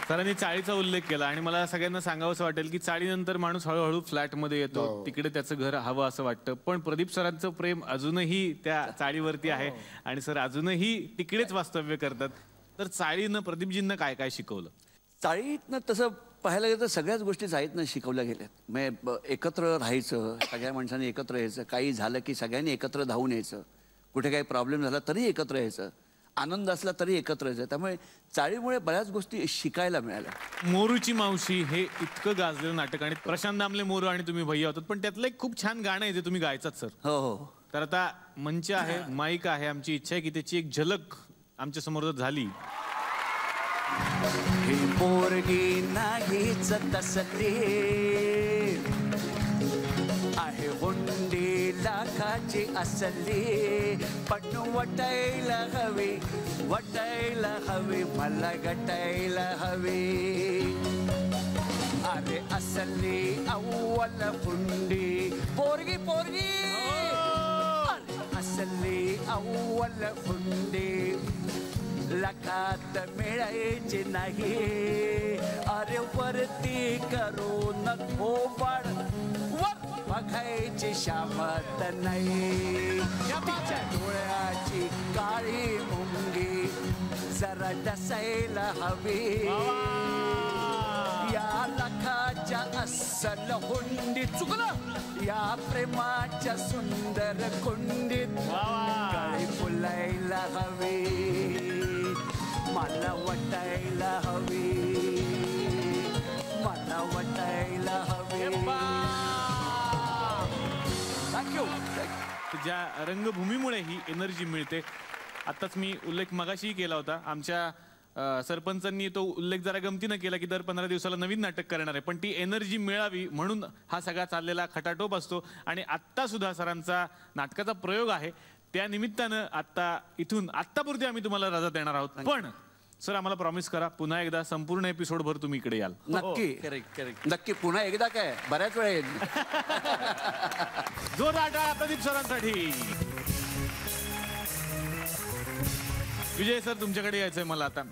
सरांनी चाळीचा उल्लेख केला आणि मला सगळ्यांना सांगावंसं वाटेल की चाळीनंतर माणूस हळूहळू फ्लॅटमध्ये येतो. तिकडे त्याचं घर हवं असं वाटतं. पण प्रदीप सरांचं प्रेम अजूनही त्या चाळीवरती आहे आणि सर अजूनही तिकडेच वास्तव्य करतात. तर चाळीनं प्रदीपजींना काय काय शिकवलं? चाळीतनं तसं पाहायला गेलं तर सगळ्याच गोष्टी चाळीतनं शिकवल्या गेल्यात. म्हणजे एकत्र राहायचं, सगळ्या माणसांनी एकत्र यायचं, काही झालं की सगळ्यांनी एकत्र धावून यायचं, कुठे काही प्रॉब्लेम झाला तरी एकत्र यायचं, आनंद असला तरी एकत्र यायचं. त्यामुळे चाळीमुळे बऱ्याच गोष्टी शिकायला मिळाल्या. मोरूची मावशी हे इतकं गाजलेलं नाटक आणि प्रशांत दामले मोरू आणि तुम्ही भैया होतात पण त्यातलं एक खूप छान गाणं आहे जे तुम्ही गायचात सर. हो. तर आता मंच आहे, माईक आहे, आमची इच्छा आहे की त्याची एक झलक आमच्या समोर झाली. ही पोरगी नाहीच तसली आहे हुंडी लाखाची असली पण वटायला हवी मला गटायला हवी. अरे असली अव्वल हुंडी पोरगी अरे असली अव्वल हुंडी लखात मिळायची नाही. अरे वरती करून थोबाड वर बघायची शामत नाही. तिच्या डोळ्याची काळी मुंगी जरा डसायला हवी. या लखाच्या अस्सल हुंडी चुकलं या प्रेमाच्या सुंदर कुंडीत काळी फुलायला हवी. मला वटायला हवी. ज्या रंगभूमीमुळे ही एनर्जी मिळते. आत्ताच मी उल्लेख मगाशीही केला होता. आमच्या सरपंचांनी तो उल्लेख जरा गमतीनं केला की दर 15 दिवसाला नवीन नाटक करणार आहे, पण ती एनर्जी मिळावी म्हणून हा सगळा चाललेला खटाटोप असतो. आणि आत्ता सुद्धा सरांचा नाटकाचा प्रयोग आहे, त्या निमित्तानं आत्तापुरती आम्ही तुम्हाला रजा देणार आहोत. पण सर आम्हाला प्रॉमिस करा, पुन्हा एकदा संपूर्ण एपिसोड भर तुम्ही इकडे याल. नक्की नक्की पुन्हा एकदा काय बऱ्याच वेळा येईल. जोरदार टाळ्या प्रदीप सरांसाठी. विजय सर तुमच्याकडे यायचंय मला आता.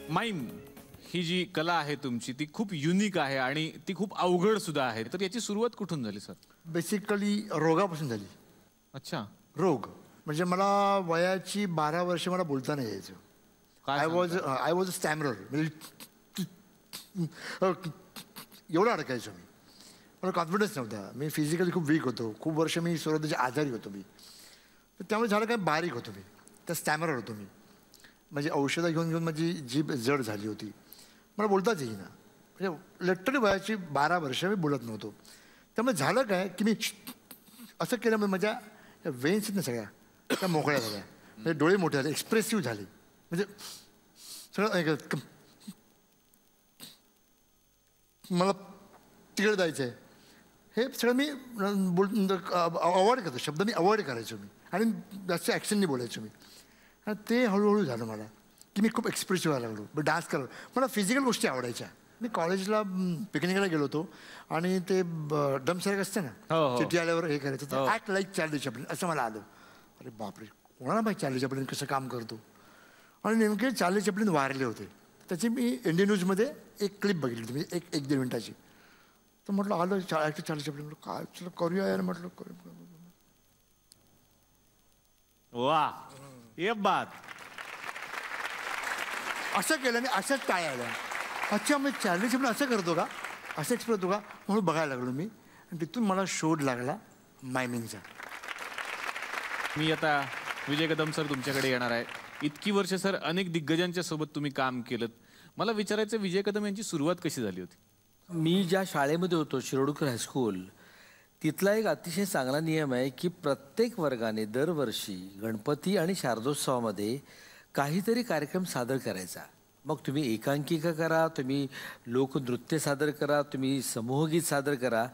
माईम ही जी कला आहे तुमची ती खूप युनिक आहे आणि ती खूप अवघड सुद्धा आहे. तर याची सुरुवात कुठून झाली सर? बेसिकली रोगापासून झाली. अच्छा. रोग म्हणजे मला वयाची 12 वर्ष मला बोलता नाही यायचं. I was a stammerer. म्हणजे एवढं अडकायचो मी. मला कॉन्फिडन्स नव्हता. मी फिजिकली खूप वीक होतो. खूप वर्ष मी सुरुवातीची आजारी होतो मी. तर त्यामुळे झालं काय बारीक होतो मी. तर स्टॅमरर होतो मी. म्हणजे औषधं घेऊन घेऊन माझी जीभ जड झाली होती. मला बोलताच येईना. म्हणजे लिटरली वयाची 12 वर्ष मी बोलत नव्हतो. त्यामुळे झालं काय की मी असं केल्यामुळे माझ्या वेन्स ना सगळ्या त्या मोकळ्या झाल्या. म्हणजे डोळे मोठे झाले, एक्सप्रेसिव्ह झाले. म्हणजे सगळं मला तिकडे जायचं आहे हे सगळं मी अवॉइड करतो. शब्द मी अवॉइड करायचो मी आणि जास्त ॲक्शननी बोलायचो मी. आणि ते हळूहळू झालं मला की मी खूप एक्सप्रेसिव्ह व्हायला लागलो. डान्स करायला मला फिजिकल गोष्टी आवडायच्या. मी कॉलेजला पिकनिकला गेलो होतो आणि ते डम सारखं असतं ना चिठी आल्यावर हे करायचं. ॲक्ट लाईक चार्ली चॅप्लिन असं मला आलं. अरे बापरे कोणाला माहिती चार्ली चॅप्लिन कसं काम करतो. आणि नेमके चार्ली चॅप्लिन वारले होते. त्याची मी इंडियन न्यूजमध्ये एक क्लिप बघितली होती म्हणजे एक 1-1.5 मिनिटाची. तर म्हटलं आलं चार्ली चॅप्लिन. म्हटलं काय चला करूया यार म्हटलं. वा ये बात. असं केलं आणि अशाच टाळ्या आल्या. अच्छा मग चार्ली चॅप्लिन असं करतो का, असं एक्सप्रेस होतो का म्हणून बघायला लागलो मी. आणि तिथून मला शोध लागला मायमिंगचा. मी आता विजय कदम सर तुमच्याकडे येणार आहे. इतकी वर्ष सर अनेक दिग्गजांच्या सोबत तुम्ही काम केलं. मला विचारायचं विजय कदम यांची सुरुवात कशी झाली होती? मी ज्या शाळेमध्ये होतो शिरोडकर हायस्कूल तिथला एक अतिशय चांगला नियम आहे की प्रत्येक वर्गाने दरवर्षी गणपती आणि शारदोत्सवामध्ये काहीतरी कार्यक्रम सादर करायचा. मग तुम्ही एकांकिका करा, तुम्ही लोकनृत्य सादर करा, तुम्ही समूहगीत सादर करा.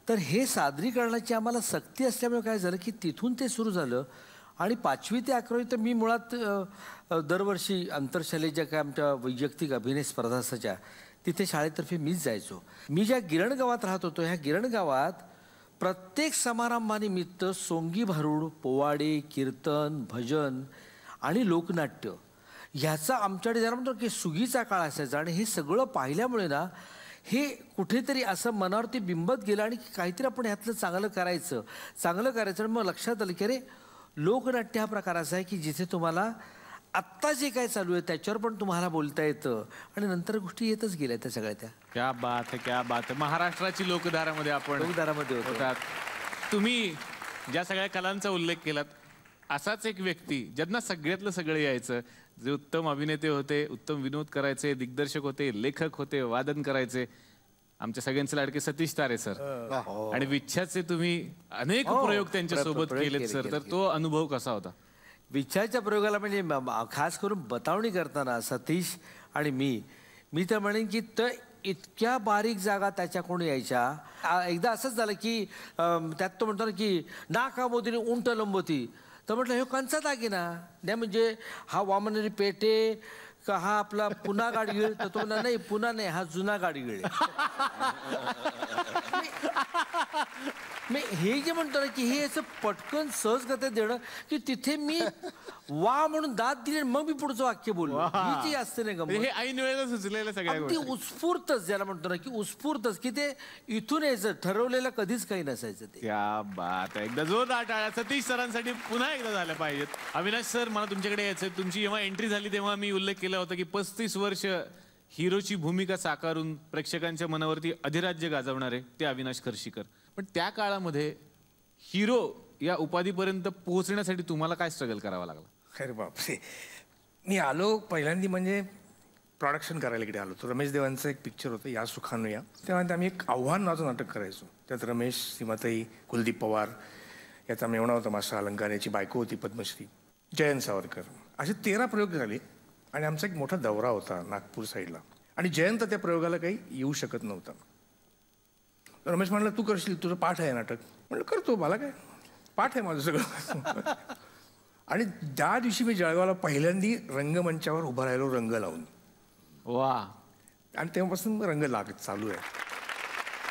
तर हे सादरीकरणाची आम्हाला सक्ती असल्यामुळे काय झालं की तिथून ते सुरू झालं. आणि 5वी ते 11वी तर मी मुळात दरवर्षी आंतरशालेय ज्या काय आमच्या वैयक्तिक अभिनय स्पर्धा असायच्या तिथे शाळेतर्फे मीच जायचो. मी ज्या गिरण गावात राहत होतो ह्या गिरण गावात प्रत्येक समारंभानिमित्त सोंगी भारूड, पोवाडे, कीर्तन, भजन आणि लोकनाट्य ह्याचा आमच्याकडे जरा म्हणतो की सुगीचा काळ असायचा. आणि हे सगळं पाहिल्यामुळे ना हे कुठेतरी असं मनावरती बिंबत गेलं आणि काहीतरी आपण ह्यातलं चांगलं करायचं. आणि मग लक्षात आलं की अरे लोकनाट्य हा प्रकार असा आहे की जिथे तुम्हाला आत्ता जे काय चालू आहे त्याच्यावर पण तुम्हाला बोलता येतं आणि नंतर गोष्टी येतच गेल्या त्या सगळ्या. त्या क्या बात है, क्या बात है. महाराष्ट्राची लोकधारामध्ये आपण होतात. तुम्ही ज्या सगळ्या कलांचा उल्लेख केलात असाच एक व्यक्ती ज्यांना सगळ्यातलं सगळं यायचं, जे उत्तम अभिनेते होते, उत्तम विनोद करायचे, दिग्दर्शक होते, लेखक होते, वादन करायचे, आमच्या सगळ्यांचे लाडके सतीश तारे सर. आणि विच्छाचे तुम्ही अनेक प्रयोग त्यांच्या सोबत केलेत सर. तर तो अनुभव कसा होता? विच्छाच्या प्रयोगाला म्हणजे खास करून बतावणी करताना सतीश आणि मी तर म्हणेन की इतक्या बारीक जागा त्याच्याकडून यायच्या. एकदा असंच झालं की त्यात तो म्हणतो ना की नाका मोदीने उंट लंबोती. तर म्हटलं हे कंचा दागिना नाही म्हणजे हा वामनरी पेटे का हा आपला पुन्हा गाडगिळ. तर तो नाही पुन्हा नाही हा जुना गाडगिळ. मी हे जे म्हणतो ना की हे असं पटकन सहजगत देणं की तिथे मी वा म्हणून दाद दिले मग मी पुढचं वाक्य बोललो. ही जी असते नाही हे ऐन वेळेला सुचलेलं सगळ्या ती उत्स्फूर्तच ज्याला म्हणतो ना की उत्स्फूर्तच की ते इथून यायचं ठरवलेलं कधीच काही नसायचं. ते क्या बात आहे. एकदा जोरदार टाळ्या सतीश सरांसाठी पुन्हा एकदा झाल्या पाहिजेत. अविनाश सर मला तुमच्याकडे यायचंय. तुमची जेव्हा एंट्री झाली तेव्हा मी उल्लेख केला होता की 35 वर्ष हिरोची भूमिका साकारून प्रेक्षकांच्या मनावरती अधिराज्य गाजवणारे ते अविनाश खर्शीकर. पण त्या काळामध्ये हिरो या उपाधीपर्यंत पोहोचण्यासाठी तुम्हाला काय स्ट्रगल करावा लागला? खैर बापरे. मी आलो पहिल्यांदा म्हणजे प्रोडक्शन करायला इकडे आलो. तो रमेश देवांचं एक पिक्चर होतं या सुखानुया. तेव्हा आम्ही एक आव्हान नावाचं नाटक करायचो. त्यात रमेश, सीमाताई, कुलदीप पवार याचा मेवणा होता मास्टर अलंकार, याची बायको होती पद्मश्री, जयंत सावरकर. असे 13 प्रयोग झाले आणि आमचा एक मोठा दौरा होता नागपूर साईडला आणि जयंत त्या प्रयोगाला काही येऊ शकत नव्हता. रमेश म्हणला तू करशील, तुझं पाठ आहे नाटक. म्हणलं करतो, मला काय पाठ आहे माझं सगळं. आणि त्या दिवशी मी जळगावला पहिल्यांदी रंगमंचावर उभं राहिलो रंग लावून. वा. आणि तेव्हापासून रंग लागत चालू आहे.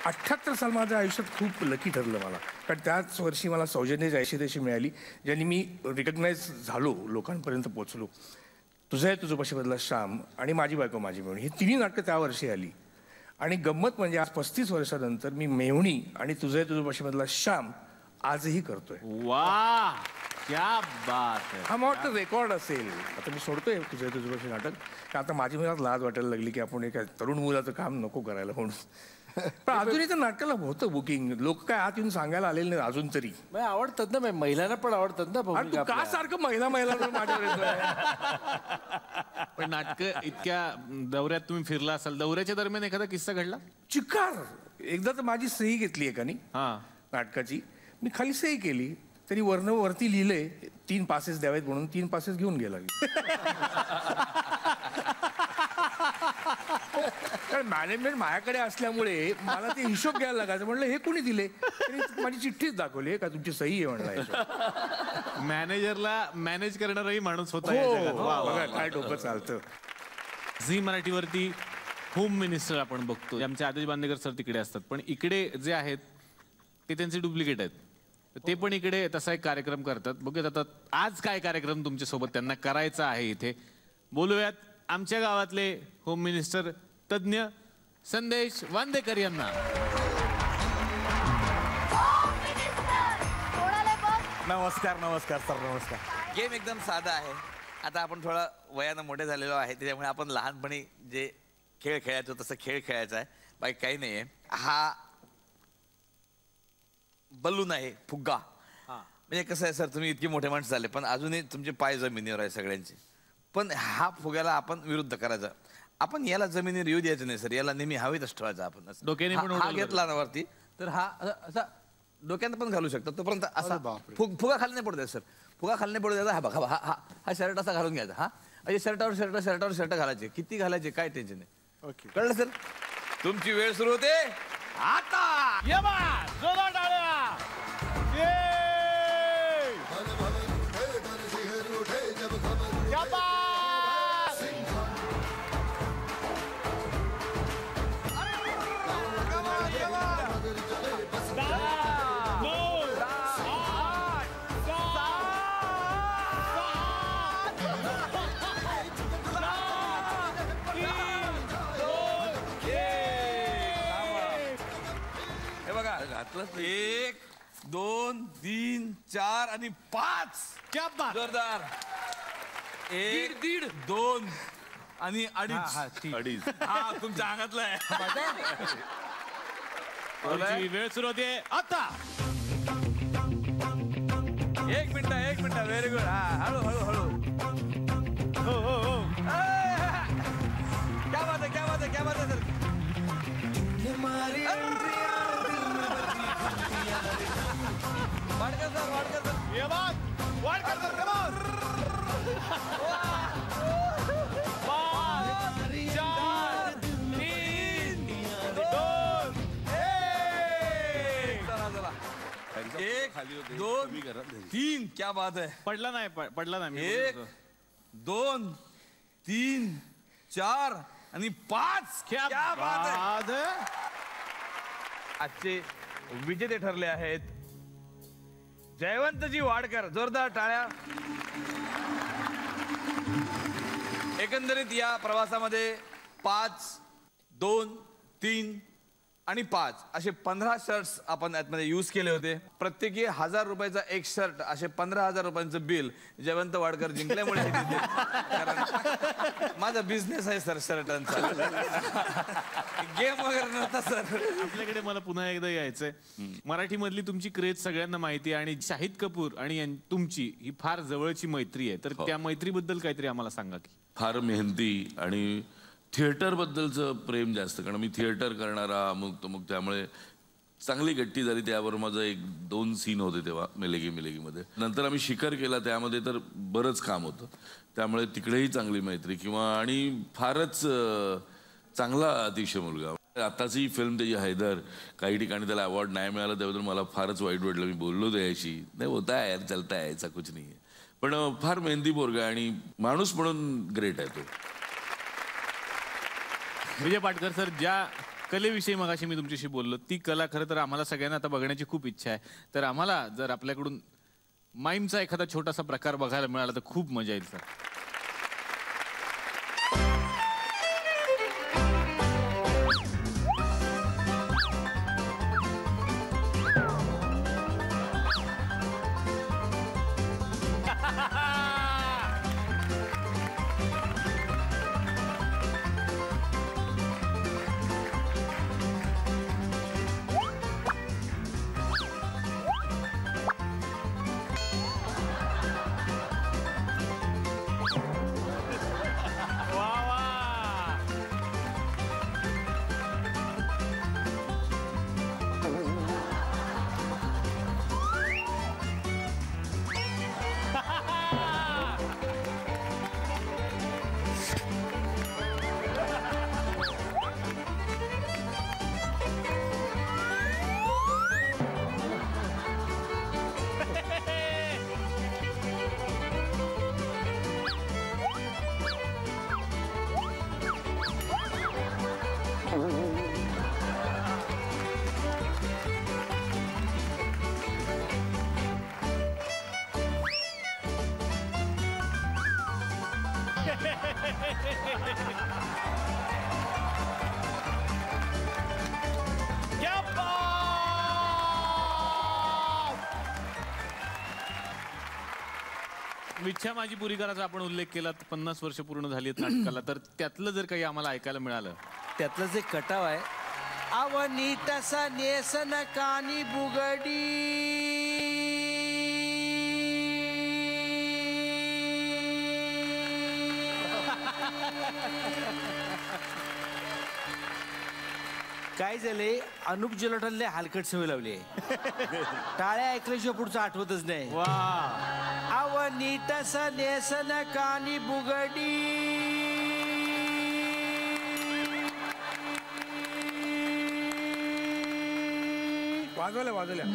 78 साल माझ्या आयुष्यात खूप लकी ठरलं मला, कारण त्याच वर्षी मला सौजन्य जयश्री मिळाली, ज्यांनी मी रिकग्नाईज झालो, लोकांपर्यंत पोचलो. तुझं आहे तुझं पशी बदला श्याम आणि माझी बायको माझी मेवणी, ही तिन्ही नाटकं त्या वर्षी आली. आणि गंमत म्हणजे आज 35 वर्षानंतर मी मेवणी आणि तुझं आहे तुझं पशी बदला श्याम आजही करतोय. वा, क्या बात है. हा मला वाटतं रेकॉर्ड असेल. आता मी सोडतोय तुझं आहे तुझं पशी नाटक, का आता माझी मनात लाज वाटायला लागली की आपण एका तरुण मुलाचं काम नको करायला म्हणून. पण अजूनही तर नाटकाला होतं बुकिंग, लोक काय आत येऊन सांगायला आलेले नाही अजून तरी. आवडतात ना, महिलांना पण आवडतात ना. तू का सारखं महिला माझ्यावर येतोय? पण नाटकं इतक्या दौऱ्यात तुम्ही फिरला असाल, दौऱ्याच्या दरम्यान एखादा किस्सा घडला? चिकार. एकदा तर माझी सही घेतली एकानी नाटकाची, मी खाली सही केली तरी वरती लिहिलंय 3 पासेस द्यावेत म्हणून, 3 पासेस घेऊन गेला. कारण मॅनेजमेंट माझ्याकडे असल्यामुळे मला ते हिशोब घ्यायला लागायचं. म्हणलं हे कोणी दिले? माझी चिठ्ठीच दाखवली का तुमची सही आहे म्हणला. मॅनेजरला मॅनेज करणाराही माणूस होता. बघा काय डोकं चालतं. झी मराठीवरती होम मिनिस्टर आपण बघतो, आमचे आदेश बांदेकर सर तिकडे असतात, पण इकडे जे आहेत ते त्यांचे डुप्लिकेट आहेत. ते पण इकडे तसा एक कार्यक्रम करतात. बघूयात आता आज काय कार्यक्रम तुमच्या सोबत त्यांना करायचा आहे इथे. बोलूयात आमच्या गावातले होम मिनिस्टर तज्ञ संदेश वांदेकर यांना. नमस्कार नमस्कार सर, नमस्कार. गेम एकदम साधा आहे. आता आपण थोडा वयानं मोठे झालेलो आहे, त्याच्यामुळे आपण लहानपणी जे खेळ खेळायचो तसं खेळ खेळायचा आहे, बाकी काही नाही आहे. हा बलून आहे, फुग्गा. म्हणजे कसं आहे सर, तुम्ही इतकी मोठे माणसं झाले पण अजूनही तुमचे पाय जमिनीवर आहे सगळ्यांचे. पण हा फुग्याला आपण विरुद्ध करायचा. आपण याला जमिनीवर येऊ द्यायचं नाही सर, याला नेहमी हवेतच ठेवायचा आपण. डोक्याने पण हा घेतला ना वरती तर हा असा डोक्यानं पण घालू शकतो, तोपर्यंत असा फुगा खाली नाही पडू द्यायचा सर. फुगा खाली नाही पडू द्यायचा. हा बघा, हा हा शर्ट असा घालून घ्यायचा. हा असे शर्टावर शर्ट घालायचे. किती घालायचे काय टेन्शन नाही. ओके, कळलं सर? तुमची वेळ सुरू होते आता. ये बा, जोरदार टाळ्या. हे बघा, 1 2 3 4 आणि 5. क्या बात. जोरदार. 1 1.5 2 आणि 2.5. हा तुमच्या अंगातला आहे. वेळ सुरू होते आता. 1 मिनिट. Very good. हा हळू हळू. हो हो हो. क्या बात है सर. वाडकर सर. ये बात. Wadkar sir, come on. 5 4 3 2 1 2 3. क्या बात है. पडला नाही. 1 2 3 4 आणि 5. क्या बात है. आजचे विजेते ठरले आहेत जयवंतजी वाडकर. जोरदार टाळ्या. एकंदरीत या प्रवासामध्ये 5 2 3 आणि 5 असे 15 शर्ट्स आपण यातमध्ये यूज केले होते. प्रत्येकी 1000 रुपयाचा एक शर्ट, असे 15,000 रुपयांचं बिल जयवंत वाडकर जिंकल्यामुळे कारण माझा बिझनेस आहे सर शर्टांचा. गेम वगैरे नव्हता सर. आपल्याकडे मला पुन्हा एकदा यायचंय. मराठीमधली तुमची क्रेज सगळ्यांना माहिती आहे आणि शाहिद कपूर आणि तुमची ही फार जवळची मैत्री आहे, तर त्या मैत्रीबद्दल काहीतरी आम्हाला सांगा की. फार मेहनती आणि थिएटर बद्दलचं प्रेम जास्त, कारण मी थिएटर करणारा अमुक तमुक, त्यामुळे चांगली गट्टी झाली. त्यावर माझं 1-2 सीन होते तेव्हा मिलेगी मिलेगीमध्ये. नंतर आम्ही शिखर केला, त्यामध्ये तर बरंच काम होतं, त्यामुळे तिकडेही चांगली मैत्री किंवा आणि फारच चांगला अतिशय मुलगा. आताची फिल्म त्याची हैदर, काही ठिकाणी त्याला अवॉर्ड नाही मिळाला त्याबद्दल मला फारच वाईट वाटलं. मी बोललो त्याशी, नाही होता है यार, चलता है, ऐसा कुछ नाही आहे. पण फार मेहनती पोरगा आणि माणूस म्हणून ग्रेट आहे तो. विजय पाटकर सर, ज्या कलेविषयी मगाशी मी तुमच्याशी बोललो, ती कला खरं तर आम्हाला सगळ्यांना आता बघण्याची खूप इच्छा आहे. तर आम्हाला जर आपल्याकडून माईमचा एखादा छोटासा प्रकार बघायला मिळाला तर खूप मजा येईल सर. इच्छा माझी पुरी करायचा आपण उल्लेख केला, 50 वर्ष पूर्ण झाली आहेत नाटकाला, तर त्यातलं जर काही आम्हाला ऐकायला मिळालं. त्यातलं जे कटाव आहे, आवनी तसा नेसन कानी बुगडी, काय झाले, अनुप जलोटांना हलकट सवय लावली आहे. टाळ्या ऐकल्याशिवाय पुढचं आठवतच नाही. वा, आवनी तसा नेसन कानी बुगडी, वाजवल्या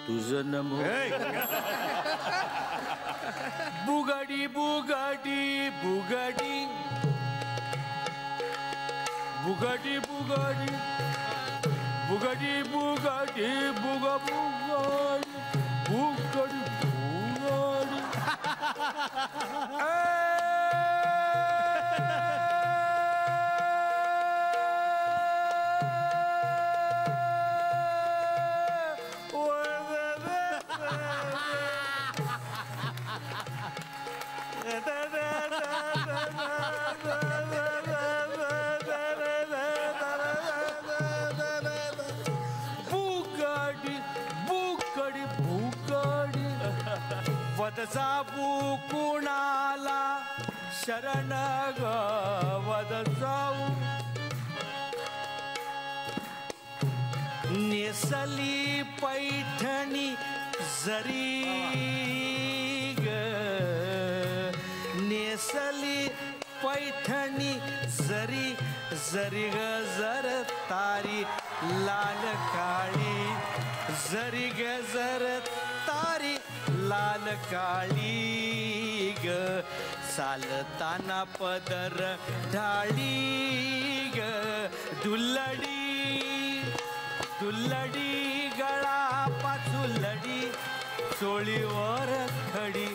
तुझं नमो बुगडी बुगडी बुगडी बुगडी बुगडी बुगडी बुगडी बुग बुगडी बुगडी बुगडी जाबू कुणाला शरण ग वद जाऊ, नेसली पैठणी जरी ग, नेसली पैठणी जरी जरी ग जर तारी लाल काळी, जरी ग जर तारी लाल काळी ग, चालताना पदर ढाळी ग, दुल्लडी दुल्लडी गळा पाचुलडी, चोळीवर खडी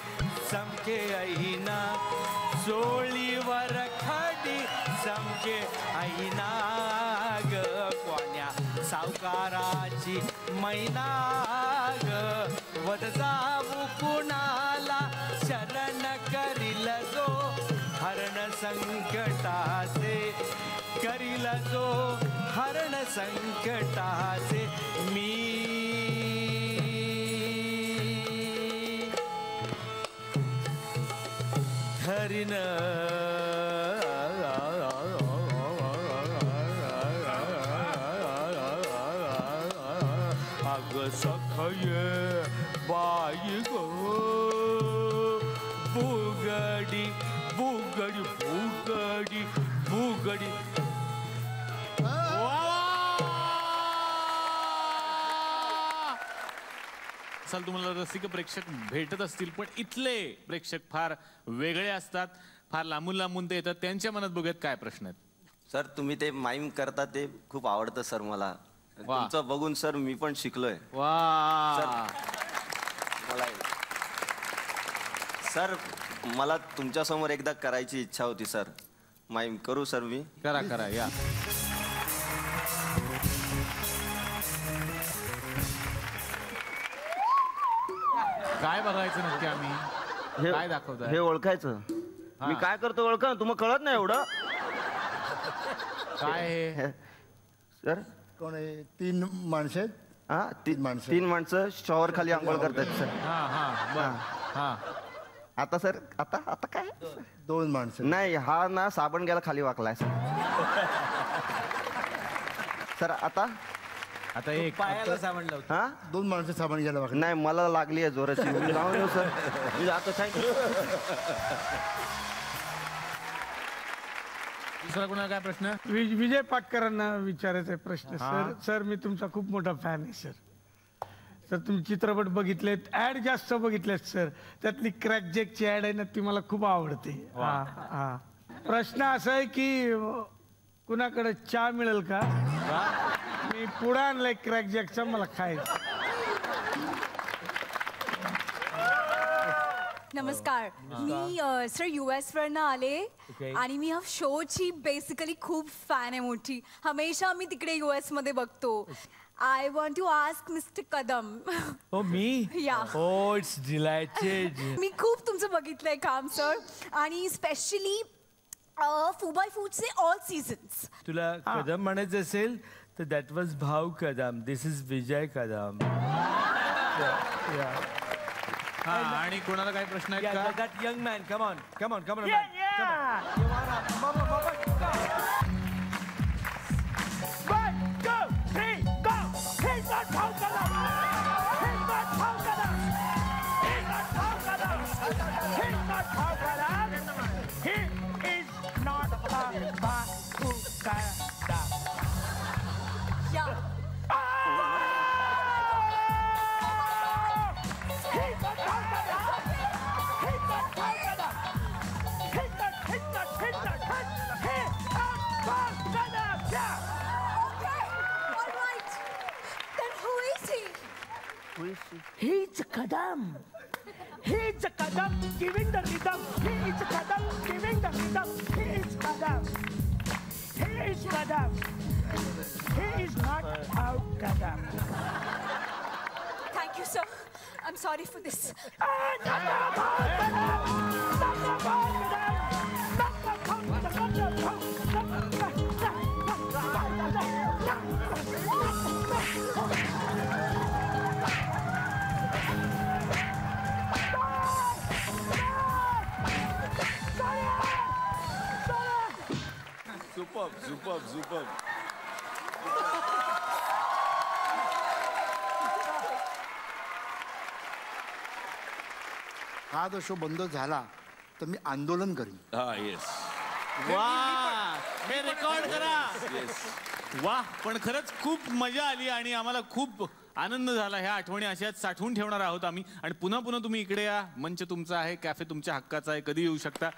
चमके ऐना, चोळीवर खडी चमके ऐना ग, कोण्या सावकाराची मैना ग, वद जाऊ कुणाला शरण करील जो, हरण संकटाचे करील जो, हरण संकटाचे मी धरी फुलवारीन अग सखये बाई ग बुगडी बुगडी बुगडी बुगडी. असाल तुम्हाला रसिक प्रेक्षक भेटत असतील, पण इथले प्रेक्षक फार वेगळे असतात, फार लांबून लांबून ते येतात. त्यांच्या मनात बघूयात काय प्रश्न आहेत. सर तुम्ही ते माईम करता ते खूप आवडतं सर मला. तुमचं बघून सर मी पण शिकलोय. वा सर मला तुमच्या समोर एकदा करायची इच्छा होती सर. माईम करू सर मी? करा करा या. काय बघायचं नक्की आम्ही? काय दाखवताय? हे ओळखायचं. मी काय करतो ओळखा, तुम्हाला कळत नाही एवढं? काय हे सर? कोण आहे? 3 माणसं आहेत. हा 3 माणसं शॉवर खाली आंघोळ करतात सर. हा आता सर आता आता काय? 2 माणसं नाही, हा ना साबण घ्यायला खाली वाकलाय सर. सर आता आता एक पायाला साबण लावतो. हा 2 माणसं साबण घ्यायला वागले. नाही मला लागली आहे जोराची. मी लावून येऊ सर. मी आता थँक्यू. दुसरा कोणाला काय प्रश्न? विजय पाटकरांना विचारायचा आहे प्रश्न. सर मी तुमचा खूप मोठा फॅन आहे सर. सर तुम्ही चित्रपट बघितलेत, ऍड जास्त बघितलेत सर. त्यातली क्रॅक जॅकची ऍड आहे ना ती मला खूप आवडते. हा प्रश्न असा आहे की कुणाकडे चहा मिळेल का? मी पुढे आणलाय क्रॅक जॅकचा, मला खायचं. नमस्कार, मी सर US वरनं आले आणि मी ह्या शोची बेसिकली खूप फॅन आहे मोठी. हमेशा मी तिकडे US मध्ये बघतो. I want to ask mister Kadam. Oh मी? या. Oh it's डिलायटेड. मी खूप तुमचं बघितलंय काम सर, आणि स्पेशली फुबाय फूडचे ऑल सीझन्स. तुला कदम म्हणायचं असेल तर दॅट वॉज भाऊ कदम. दिस इज विजय कदम. आणि कोणाला काय प्रश्न आहेत का? That young man, come on come on come on. He's Kadam. He's Kadam giving the rhythm. He is Kadam giving the rhythm. He is Kadam. He is Kadam. He is not out Kadam. Thank you sir. I'm sorry for this. Superb. हा जो show बंद झाला तर मी आंदोलन करीन. हा yes. वा हे रेकॉर्ड करा. वा पण खरंच खूप मजा आली आणि आम्हाला खूप आनंद झाला. ह्या आठवणी अशाच साठवून ठेवणार आहोत आम्ही. आणि पुन्हा तुम्ही इकडे या. मंच तुमचा आहे, कॅफे तुमच्या हक्काचा आहे, कधी येऊ शकता.